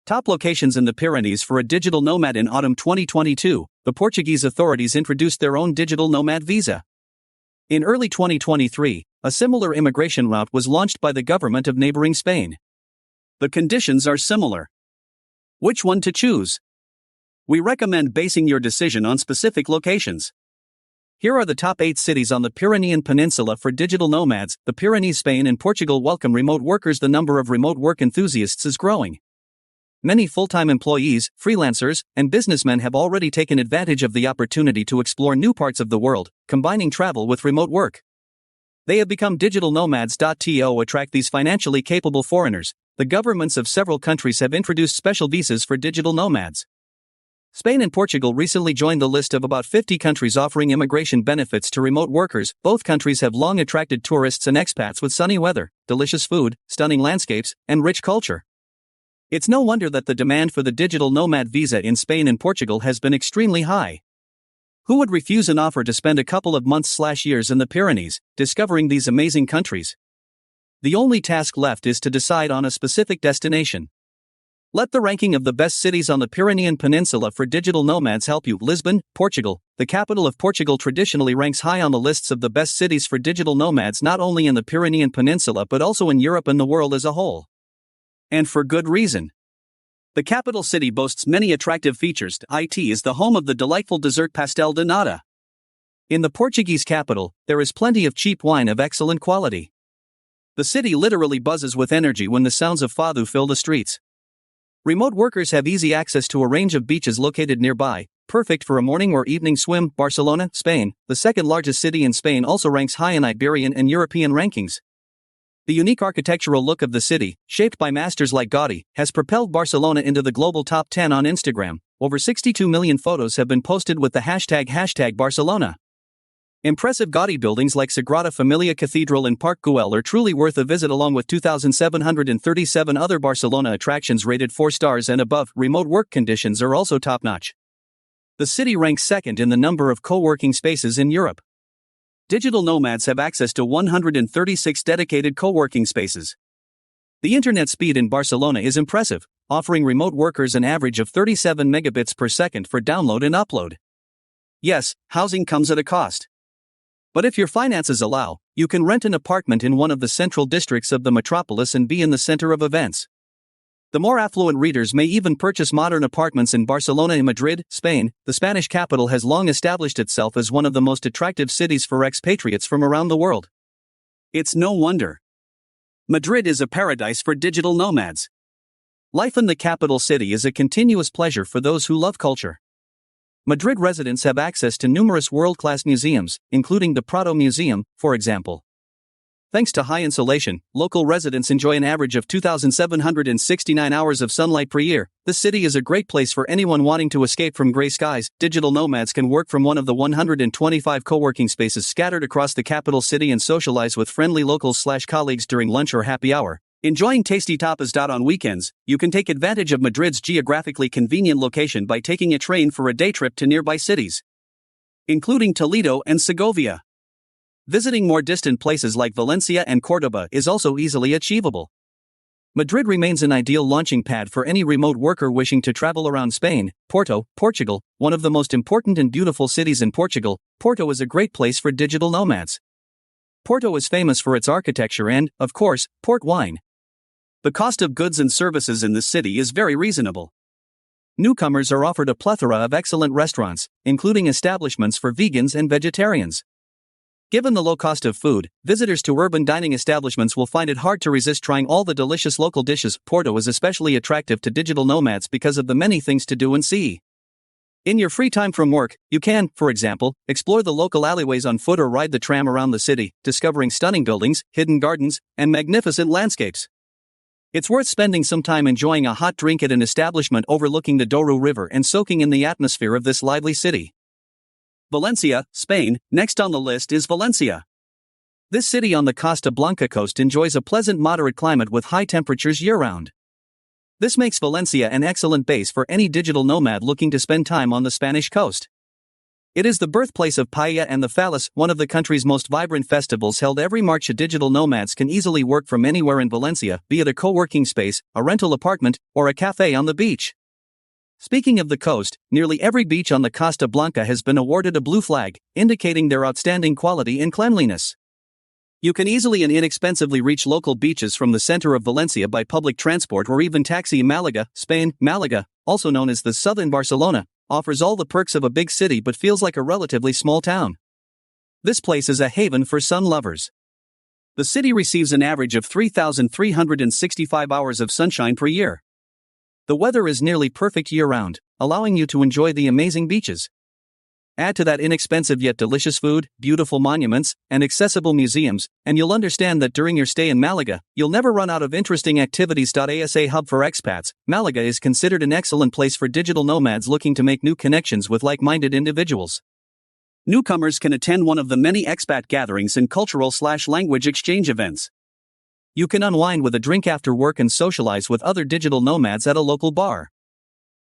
Top locations in the Pyrenees for a digital nomad. In autumn 2022, the Portuguese authorities introduced their own digital nomad visa. In early 2023, a similar immigration route was launched by the government of neighboring Spain. The conditions are similar. Which one to choose? We recommend basing your decision on specific locations. Here are the top 8 cities on the Pyrenean Peninsula for digital nomads. The Pyrenees. Spain and Portugal welcome remote workers. The number of remote work enthusiasts is growing. Many full-time employees, freelancers, and businessmen have already taken advantage of the opportunity to explore new parts of the world, combining travel with remote work. They have become digital nomads. To attract these financially capable foreigners, the governments of several countries have introduced special visas for digital nomads. Spain and Portugal recently joined the list of about 50 countries offering immigration benefits to remote workers. Both countries have long attracted tourists and expats with sunny weather, delicious food, stunning landscapes, and rich culture. It's no wonder that the demand for the digital nomad visa in Spain and Portugal has been extremely high. Who would refuse an offer to spend a couple of months/years in the Pyrenees, discovering these amazing countries? The only task left is to decide on a specific destination. Let the ranking of the best cities on the Pyrenean Peninsula for digital nomads help you. Lisbon, Portugal. The capital of Portugal traditionally ranks high on the lists of the best cities for digital nomads not only in the Pyrenean Peninsula but also in Europe and the world as a whole. And for good reason. The capital city boasts many attractive features. It is the home of the delightful dessert pastel de nata. In the Portuguese capital, there is plenty of cheap wine of excellent quality. The city literally buzzes with energy when the sounds of fado fill the streets. Remote workers have easy access to a range of beaches located nearby, perfect for a morning or evening swim. Barcelona, Spain, the second largest city in Spain, also ranks high in Iberian and European rankings. The unique architectural look of the city, shaped by masters like Gaudi, has propelled Barcelona into the global top 10 on Instagram. Over 62 million photos have been posted with the hashtag Barcelona. Impressive Gaudi buildings like Sagrada Familia Cathedral and Parc Güell are truly worth a visit, along with 2,737 other Barcelona attractions rated 4 stars and above. Remote work conditions are also top-notch. The city ranks second in the number of co-working spaces in Europe. Digital nomads have access to 136 dedicated co-working spaces. The internet speed in Barcelona is impressive, offering remote workers an average of 37 megabits per second for download and upload. Yes, housing comes at a cost. But if your finances allow, you can rent an apartment in one of the central districts of the metropolis and be in the center of events. The more affluent readers may even purchase modern apartments in Barcelona. In Madrid, Spain, the Spanish capital has long established itself as one of the most attractive cities for expatriates from around the world. It's no wonder. Madrid is a paradise for digital nomads. Life in the capital city is a continuous pleasure for those who love culture. Madrid residents have access to numerous world-class museums, including the Prado Museum, for example. Thanks to high insulation, local residents enjoy an average of 2,769 hours of sunlight per year. This city is a great place for anyone wanting to escape from gray skies. Digital nomads can work from one of the 125 co-working spaces scattered across the capital city and socialize with friendly locals/colleagues during lunch or happy hour. Enjoying tasty tapas. On weekends, you can take advantage of Madrid's geographically convenient location by taking a train for a day trip to nearby cities, including Toledo and Segovia. Visiting more distant places like Valencia and Córdoba is also easily achievable. Madrid remains an ideal launching pad for any remote worker wishing to travel around Spain. Porto, Portugal, one of the most important and beautiful cities in Portugal. Porto is a great place for digital nomads. Porto is famous for its architecture and, of course, port wine. The cost of goods and services in the city is very reasonable. Newcomers are offered a plethora of excellent restaurants, including establishments for vegans and vegetarians. Given the low cost of food, visitors to urban dining establishments will find it hard to resist trying all the delicious local dishes. Porto is especially attractive to digital nomads because of the many things to do and see. In your free time from work, you can, for example, explore the local alleyways on foot or ride the tram around the city, discovering stunning buildings, hidden gardens, and magnificent landscapes. It's worth spending some time enjoying a hot drink at an establishment overlooking the Douro River and soaking in the atmosphere of this lively city. Valencia, Spain. Next on the list is Valencia. This city on the Costa Blanca coast enjoys a pleasant moderate climate with high temperatures year-round. This makes Valencia an excellent base for any digital nomad looking to spend time on the Spanish coast. It is the birthplace of paella and the Fallas, one of the country's most vibrant festivals held every March. Digital nomads can easily work from anywhere in Valencia, be it a co-working space, a rental apartment, or a cafe on the beach. Speaking of the coast, nearly every beach on the Costa Blanca has been awarded a blue flag, indicating their outstanding quality and cleanliness. You can easily and inexpensively reach local beaches from the center of Valencia by public transport or even taxi. Malaga, Spain. Malaga, also known as the southern Barcelona, offers all the perks of a big city but feels like a relatively small town. This place is a haven for sun lovers. The city receives an average of 3,365 hours of sunshine per year. The weather is nearly perfect year-round, allowing you to enjoy the amazing beaches. Add to that inexpensive yet delicious food, beautiful monuments, and accessible museums, and you'll understand that during your stay in Malaga, you'll never run out of interesting activities. As a hub for expats, Malaga is considered an excellent place for digital nomads looking to make new connections with like-minded individuals. Newcomers can attend one of the many expat gatherings and cultural/language exchange events. You can unwind with a drink after work and socialize with other digital nomads at a local bar.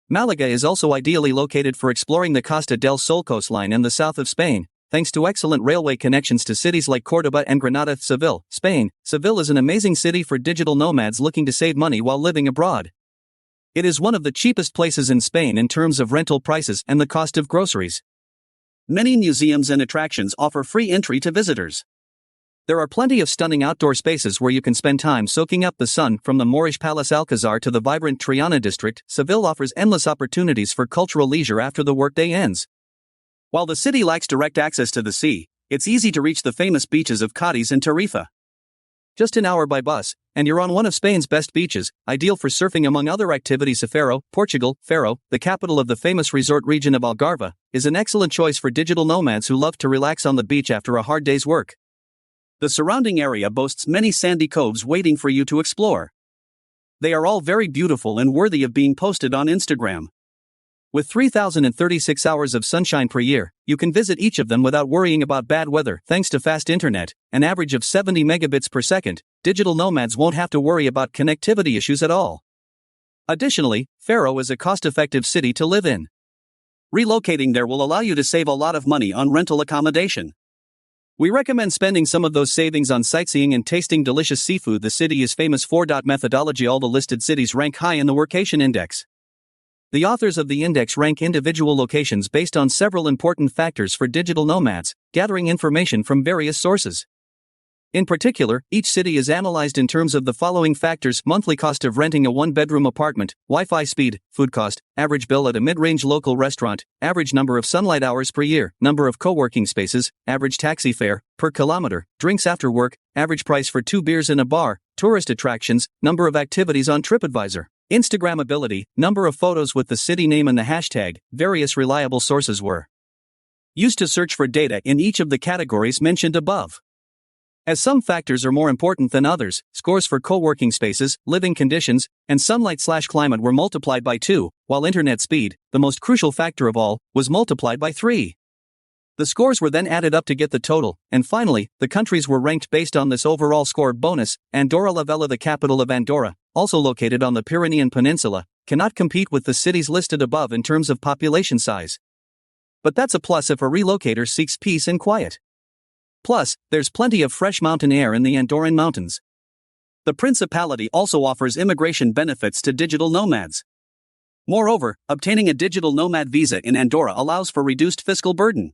Malaga is also ideally located for exploring the Costa del Sol coastline and the south of Spain, thanks to excellent railway connections to cities like Córdoba and Granada. Seville, Spain. Seville is an amazing city for digital nomads looking to save money while living abroad. It is one of the cheapest places in Spain in terms of rental prices and the cost of groceries. Many museums and attractions offer free entry to visitors. There are plenty of stunning outdoor spaces where you can spend time soaking up the sun, from the Moorish Palace Alcazar to the vibrant Triana district. Seville offers endless opportunities for cultural leisure after the workday ends. While the city lacks direct access to the sea, it's easy to reach the famous beaches of Cádiz and Tarifa. Just an hour by bus, and you're on one of Spain's best beaches, ideal for surfing among other activities. Faro, Portugal. Faro, the capital of the famous resort region of Algarve, is an excellent choice for digital nomads who love to relax on the beach after a hard day's work. The surrounding area boasts many sandy coves waiting for you to explore. They are all very beautiful and worthy of being posted on Instagram. With 3,036 hours of sunshine per year, you can visit each of them without worrying about bad weather. Thanks to fast internet, an average of 70 megabits per second, digital nomads won't have to worry about connectivity issues at all. Additionally, Faro is a cost-effective city to live in. Relocating there will allow you to save a lot of money on rental accommodation. We recommend spending some of those savings on sightseeing and tasting delicious seafood the city is famous for. Methodology. All the listed cities rank high in the Workation Index. The authors of the index rank individual locations based on several important factors for digital nomads, gathering information from various sources. In particular, each city is analyzed in terms of the following factors: monthly cost of renting a one-bedroom apartment, Wi-Fi speed, food cost, average bill at a mid-range local restaurant, average number of sunlight hours per year, number of co-working spaces, average taxi fare per kilometer, drinks after work, average price for 2 beers in a bar, tourist attractions, number of activities on TripAdvisor, Instagrammability, number of photos with the city name and the hashtag. Various reliable sources were used to search for data in each of the categories mentioned above. As some factors are more important than others, scores for co-working spaces, living conditions, and sunlight/climate were multiplied by 2, while internet speed, the most crucial factor of all, was multiplied by 3. The scores were then added up to get the total, and finally, the countries were ranked based on this overall score. Bonus: Andorra-la-Vella, the capital of Andorra, also located on the Pyrenean Peninsula, cannot compete with the cities listed above in terms of population size. But that's a plus if a relocator seeks peace and quiet. Plus, there's plenty of fresh mountain air in the Andorran mountains. The Principality also offers immigration benefits to digital nomads. Moreover, obtaining a digital nomad visa in Andorra allows for reduced fiscal burden.